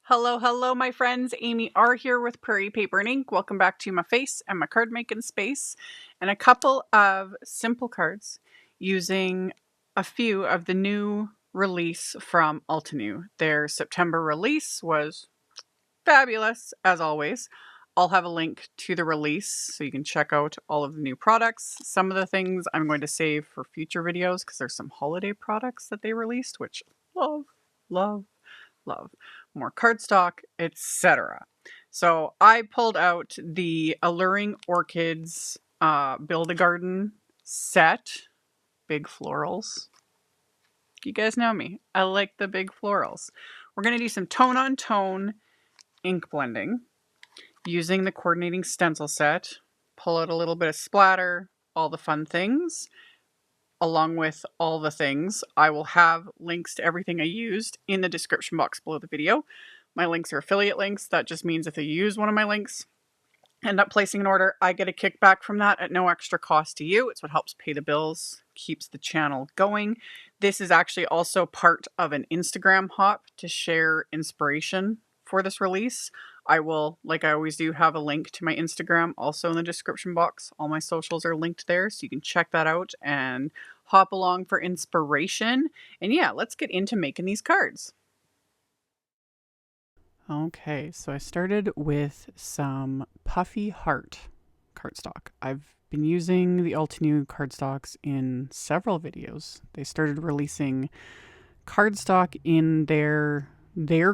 Hello, hello, my friends. AmyR here with Prairie Paper and Ink. Welcome back to my face and my card making space and a couple of simple cards using a few of the new release from Altenew. Their September release was fabulous, as always. I'll have a link to the release so you can check out all of the new products. Some of the things I'm going to save for future videos because there's some holiday products that they released, which love, love, love. More cardstock, etc. So I pulled out the Alluring Orchids Build-A-Garden set. Big florals. You guys know me. I like the big florals. We're going to do some tone-on-tone ink blending using the coordinating stencil set. Pull out a little bit of splatter, all the fun things. Along with all the things, I will have links to everything I used in the description box below the video. My links are affiliate links. That just means if you use one of my links, end up placing an order, I get a kickback from that at no extra cost to you. It's what helps pay the bills, keeps the channel going. This is actually also part of an Instagram hop to share inspiration for this release. I will, like I always do, have a link to my Instagram also in the description box. All my socials are linked there, so you can check that out and hop along for inspiration. And yeah, let's get into making these cards. Okay, so I started with some Puffy Heart cardstock. I've been using the Altenew cardstocks in several videos. They started releasing cardstock in their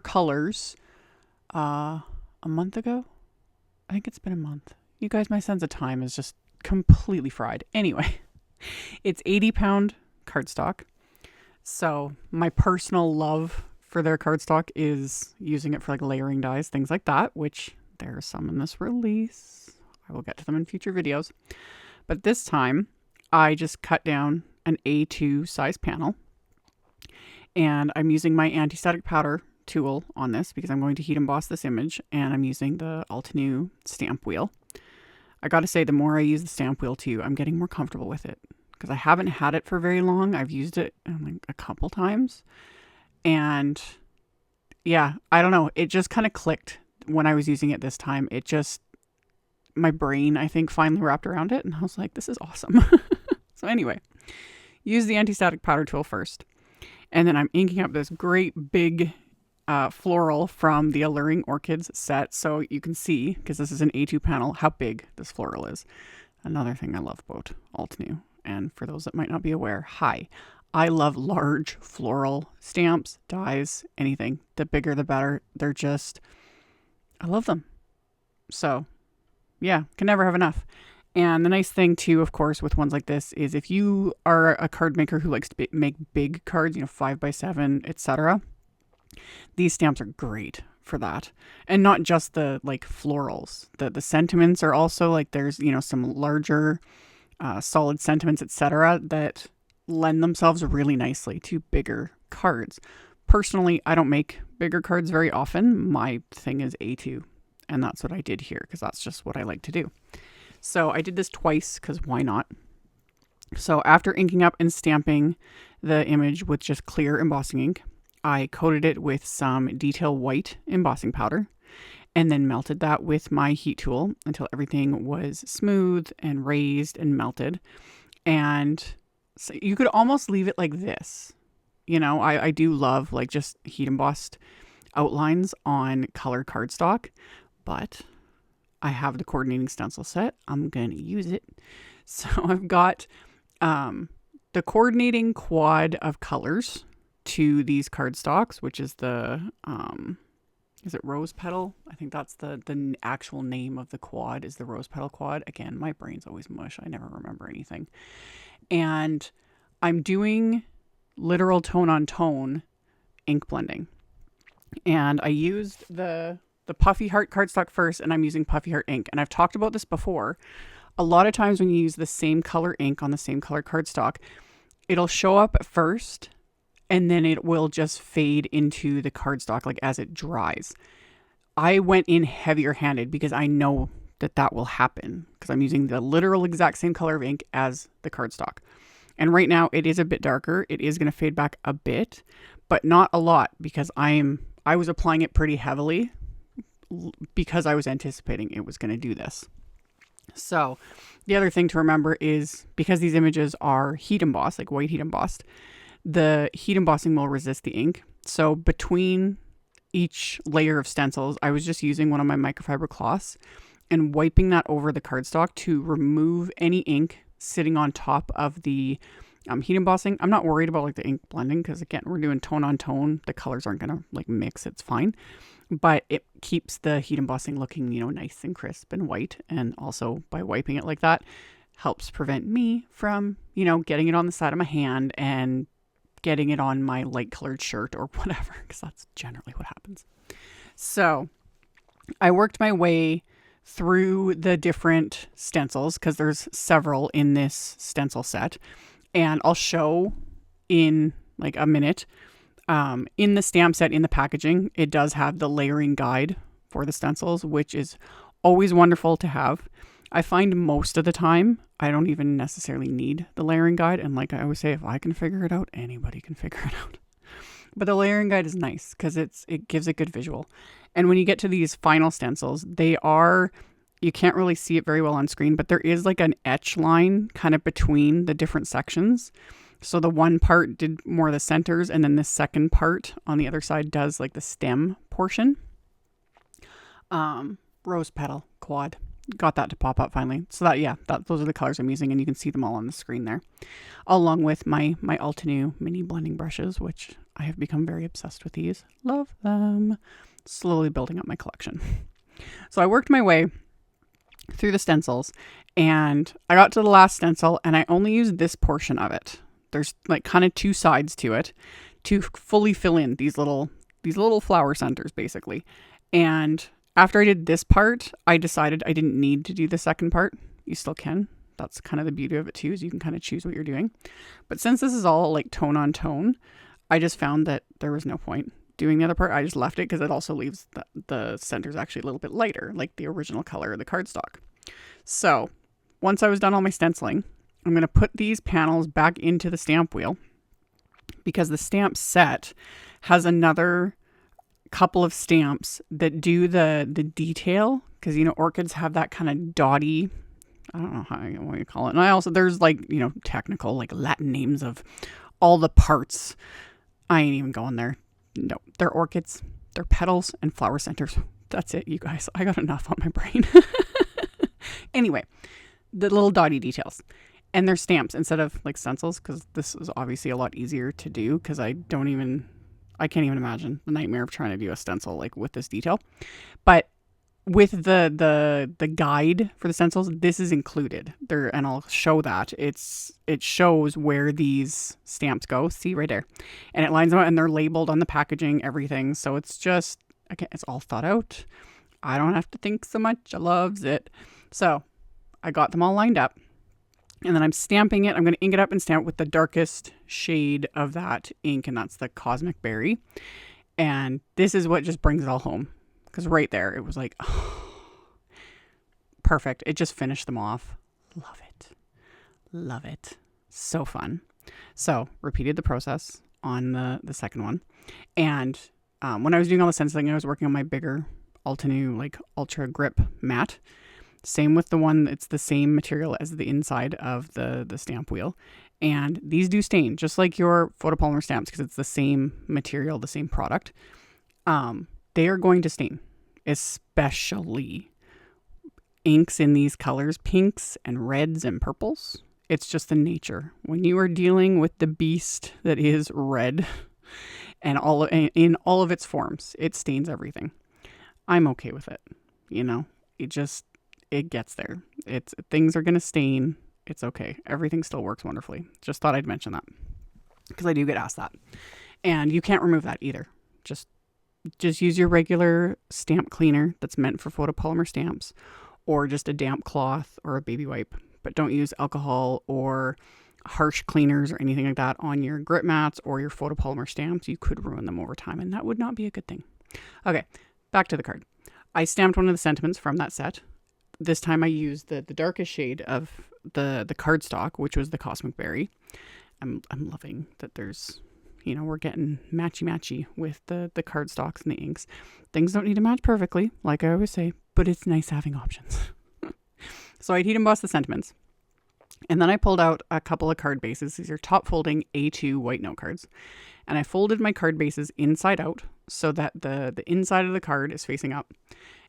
colors a month ago. I think it's been a month. You guys, my sense of time is just completely fried. Anyway, it's 80-pound cardstock. So my personal love for their cardstock is using it for like layering dies, things like that, which there are some in this release. I will get to them in future videos. But this time I just cut down an A2 size panel and I'm using my anti-static powder tool on this because I'm going to heat emboss this image, and I'm using the Altenew stamp wheel. I gotta say, the more I use the stamp wheel too, I'm getting more comfortable with it because I haven't had it for very long. I've used it like a couple times, and yeah, I don't know, it just kind of clicked when I was using it this time. It just, my brain, I think, finally wrapped around it, and I was like, this is awesome. So anyway, use the anti-static powder tool first, and then I'm inking up this great big floral from the Alluring Orchids set. So you can see, because this is an A2 panel, how big this floral is. Another thing I love about Altenew. And for those that might not be aware, hi. I love large floral stamps, dies, anything. The bigger the better. They're just, I love them. So yeah, can never have enough. And the nice thing too, of course, with ones like this is if you are a card maker who likes to make big cards, 5x7, etc., these stamps are great for that. And not just the like florals. The sentiments are also like, there's, some larger solid sentiments, etc., that lend themselves really nicely to bigger cards. Personally, I don't make bigger cards very often. My thing is A2, and that's what I did here because that's just what I like to do. So I did this twice because why not? So after inking up and stamping the image with just clear embossing ink, I coated it with some detail white embossing powder and then melted that with my heat tool until everything was smooth and raised and melted. And so you could almost leave it like this. I do love like just heat embossed outlines on colored cardstock, but I have the coordinating stencil set. I'm going to use it. So I've got the coordinating quad of colors to these cardstocks, which is the, is it Rose Petal? I think that's the actual name of the quad, is the Rose Petal quad. Again, my brain's always mush. I never remember anything. And I'm doing literal tone on tone ink blending. And I used the Puffy Heart cardstock first, and I'm using Puffy Heart ink. And I've talked about this before. A lot of times when you use the same color ink on the same color cardstock, it'll show up at first, and then it will just fade into the cardstock like as it dries. I went in heavier handed because I know that will happen because I'm using the literal exact same color of ink as the cardstock. And right now it is a bit darker. It is going to fade back a bit, but not a lot because I'm I was applying it pretty heavily because I was anticipating it was going to do this. So the other thing to remember is because these images are heat embossed, like white heat embossed, the heat embossing will resist the ink. So between each layer of stencils, I was just using one of my microfiber cloths and wiping that over the cardstock to remove any ink sitting on top of the heat embossing. I'm not worried about like the ink blending because again, we're doing tone on tone. The colors aren't going to like mix. It's fine. But it keeps the heat embossing looking, nice and crisp and white. And also by wiping it like that helps prevent me from, getting it on the side of my hand and getting it on my light colored shirt or whatever, because that's generally what happens. So I worked my way through the different stencils because there's several in this stencil set, and I'll show in like a minute. In the stamp set, in the packaging, it does have the layering guide for the stencils, which is always wonderful to have. I find most of the time I don't even necessarily need the layering guide, and like I always say, if I can figure it out, anybody can figure it out. But the layering guide is nice because it gives a good visual. And when you get to these final stencils, you can't really see it very well on screen, but there is like an etch line kind of between the different sections. So the one part did more of the centers, and then the second part on the other side does like the stem portion. Rose petal quad. Got that to pop up finally. So those are the colors I'm using, and you can see them all on the screen there. Along with my Altenew mini blending brushes, which I have become very obsessed with these. Love them. Slowly building up my collection. So I worked my way through the stencils, and I got to the last stencil, and I only used this portion of it. There's like kind of two sides to it to fully fill in these little flower centers basically. And after I did this part, I decided I didn't need to do the second part. You still can. That's kind of the beauty of it too, is you can kind of choose what you're doing. But since this is all like tone on tone, I just found that there was no point doing the other part. I just left it because it also leaves the centers actually a little bit lighter, like the original color of the cardstock. So once I was done all my stenciling, I'm going to put these panels back into the stamp wheel because the stamp set has another couple of stamps that do the detail, because orchids have that kind of dotty, I don't know what you call it. And I also, there's like technical like Latin names of all the parts. I ain't even going there. No, they're orchids, they're petals and flower centers. That's it, you guys. I got enough on my brain. Anyway, the little dotty details. And they're stamps instead of like stencils, because this is obviously a lot easier to do because I can't even imagine the nightmare of trying to do a stencil like with this detail. But with the guide for the stencils, this is included there, and I'll show that. It shows where these stamps go. See right there. And it lines them out, and they're labeled on the packaging, everything. So it's just, again, it's all thought out. I don't have to think so much. I loves it. So I got them all lined up. And then I'm stamping it. I'm going to ink it up and stamp with the darkest shade of that ink, and that's the Cosmic Berry. And this is what just brings it all home. Because right there, it was like, oh, perfect. It just finished them off. Love it. Love it. So fun. So repeated the process on the second one. And when I was doing all the stenciling, I was working on my bigger Altenew like Ultra Grip mat. Same with the one, it's the same material as the inside of the stamp wheel. And these do stain, just like your photopolymer stamps, because it's the same material, the same product. They are going to stain, especially inks in these colors, pinks and reds and purples. It's just the nature. When you are dealing with the beast that is red and in all of its forms, it stains everything. I'm okay with it. It gets there. Things are going to stain. It's okay. Everything still works wonderfully. Just thought I'd mention that because I do get asked that. And you can't remove that either. Just use your regular stamp cleaner that's meant for photopolymer stamps, or just a damp cloth or a baby wipe. But don't use alcohol or harsh cleaners or anything like that on your grip mats or your photopolymer stamps. You could ruin them over time, and that would not be a good thing. Okay, back to the card. I stamped one of the sentiments from that set. This time I used the darkest shade of the cardstock, which was the Cosmic Berry. I'm loving that there's you know, we're getting matchy-matchy with the cardstocks and the inks. Things don't need to match perfectly, like I always say, but it's nice having options. So I'd heat emboss the sentiments. And then I pulled out a couple of card bases. These are top folding A2 white note cards. And I folded my card bases inside out so that the inside of the card is facing up.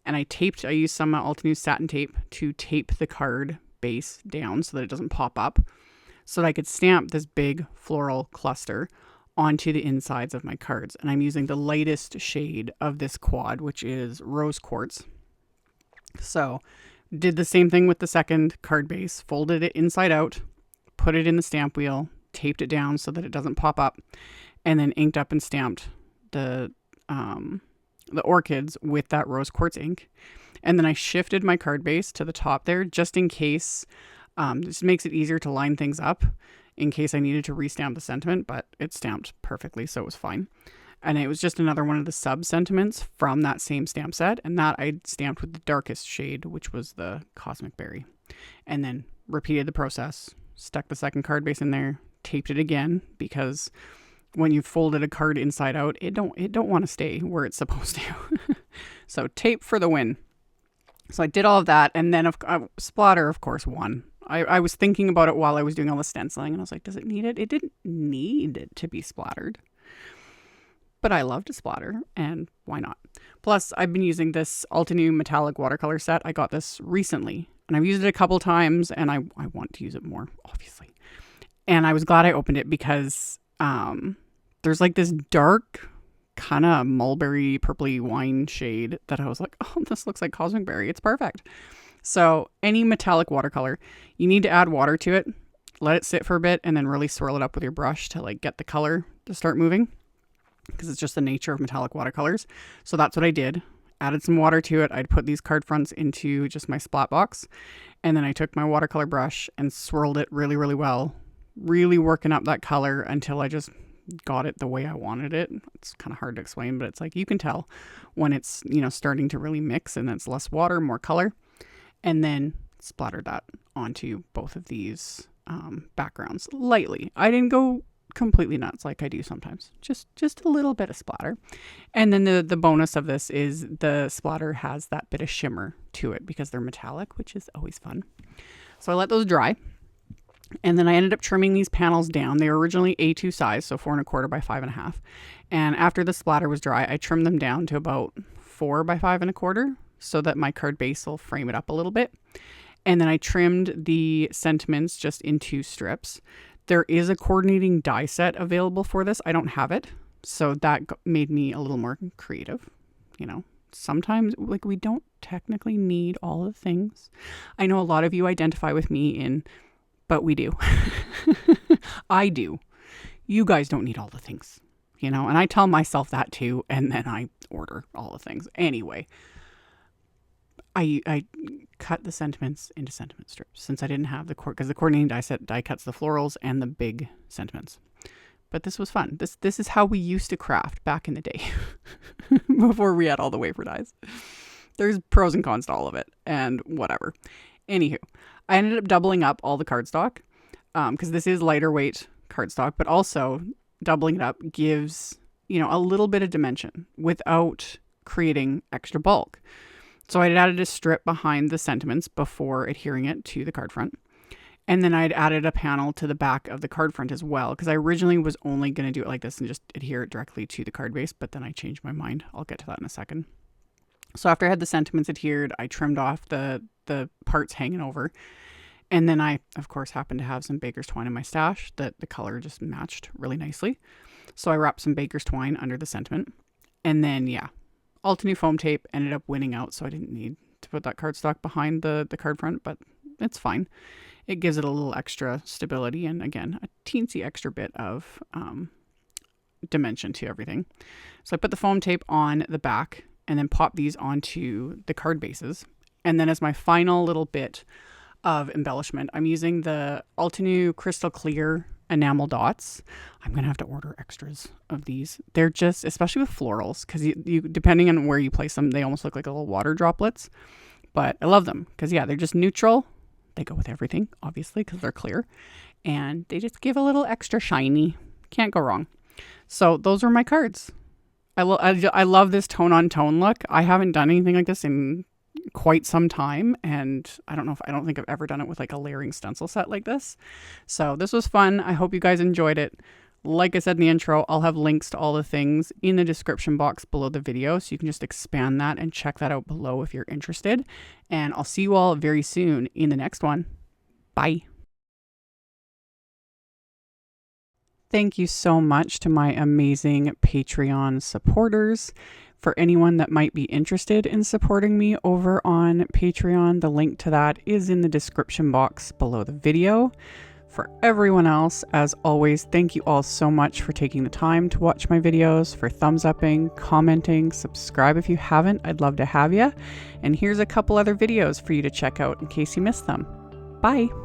And I used some Altenew satin tape to tape the card base down so that it doesn't pop up, so that I could stamp this big floral cluster onto the insides of my cards. And I'm using the lightest shade of this quad, which is rose quartz. So did the same thing with the second card base, folded it inside out, put it in the stamp wheel, taped it down so that it doesn't pop up, and then inked up and stamped the orchids with that rose quartz ink. And then I shifted my card base to the top there just in case. This makes it easier to line things up in case I needed to restamp the sentiment, but it stamped perfectly, so it was fine. And it was just another one of the sub sentiments from that same stamp set, and that I stamped with the darkest shade, which was the Cosmic Berry. And then repeated the process, stuck the second card base in there, taped it again, because when you folded a card inside out, it don't want to stay where it's supposed to. So tape for the win. So I did all of that, and then splatter, of course, won. I was thinking about it while I was doing all the stenciling, and I was like, does it need it? It didn't need it to be splattered. But I love to splatter, and why not? Plus, I've been using this Altenew metallic watercolor set. I got this recently, and I've used it a couple times, and I want to use it more, obviously. And I was glad I opened it because there's like this dark kind of mulberry purpley wine shade that I was like, oh, this looks like Cosmic Berry. It's perfect. So any metallic watercolor, you need to add water to it, let it sit for a bit, and then really swirl it up with your brush to like get the color to start moving, because it's just the nature of metallic watercolors. So that's what I did. Added some water to it. I'd put these card fronts into just my splat box, and then I took my watercolor brush and swirled it really, really well, really working up that color until I just got it the way I wanted it. It's kind of hard to explain, but it's like you can tell when it's, you know, starting to really mix and it's less water, more color. And then splattered that onto both of these backgrounds lightly. I didn't go completely nuts like I do sometimes. Just a little bit of splatter. And then the bonus of this is the splatter has that bit of shimmer to it because they're metallic, which is always fun. So I let those dry. And then I ended up trimming these panels down. They were originally A2 size, so 4 1/4 by 5 1/2. And after the splatter was dry, I trimmed them down to about 4 by 5 1/4 so that my card base will frame it up a little bit. And then I trimmed the sentiments just in 2 strips. There is a coordinating die set available for this. I don't have it, so that made me a little more creative. You know, sometimes like we don't technically need all the things. I know a lot of you identify with me in, but we do. I do. You guys don't need all the things, you know, and I tell myself that too, and then I order all the things. Anyway, I cut the sentiments into sentiment strips since I didn't have because the coordinating die set die cuts the florals and the big sentiments. But this was fun. This is how we used to craft back in the day before we had all the wafer dies. There's pros and cons to all of it and whatever. Anywho, I ended up doubling up all the cardstock because this is lighter weight cardstock, but also doubling it up gives, you know, a little bit of dimension without creating extra bulk. So I'd added a strip behind the sentiments before adhering it to the card front. And then I'd added a panel to the back of the card front as well, because I originally was only going to do it like this and just adhere it directly to the card base, but then I changed my mind. I'll get to that in a second. So after I had the sentiments adhered, I trimmed off the parts hanging over. And then I, of course, happened to have some baker's twine in my stash that the color just matched really nicely. So I wrapped some baker's twine under the sentiment. And then, yeah, Altenew foam tape ended up winning out, so I didn't need to put that cardstock behind the card front, but it's fine. It gives it a little extra stability and, again, a teensy extra bit of dimension to everything. So I put the foam tape on the back and then pop these onto the card bases. And then as my final little bit of embellishment, I'm using the Altenew Crystal Clear enamel dots. I'm going to have to order extras of these. They're just, especially with florals, because you depending on where you place them, they almost look like little water droplets. But I love them because, yeah, they're just neutral. They go with everything, obviously, because they're clear. And they just give a little extra shiny. Can't go wrong. So those were my cards. I love this tone on tone look. I haven't done anything like this in quite some time, and I don't think I've ever done it with like a layering stencil set like this. So this was fun. I hope you guys enjoyed it. Like I said in the intro, I'll have links to all the things in the description box below the video, so you can just expand that and check that out below if you're interested. And I'll see you all very soon in the next one. Bye. Thank you so much to my amazing Patreon supporters. For anyone that might be interested in supporting me over on Patreon, the link to that is in the description box below the video. For everyone else, as always, thank you all so much for taking the time to watch my videos, for thumbs upping, commenting, subscribe if you haven't, I'd love to have you. And here's a couple other videos for you to check out in case you missed them. Bye!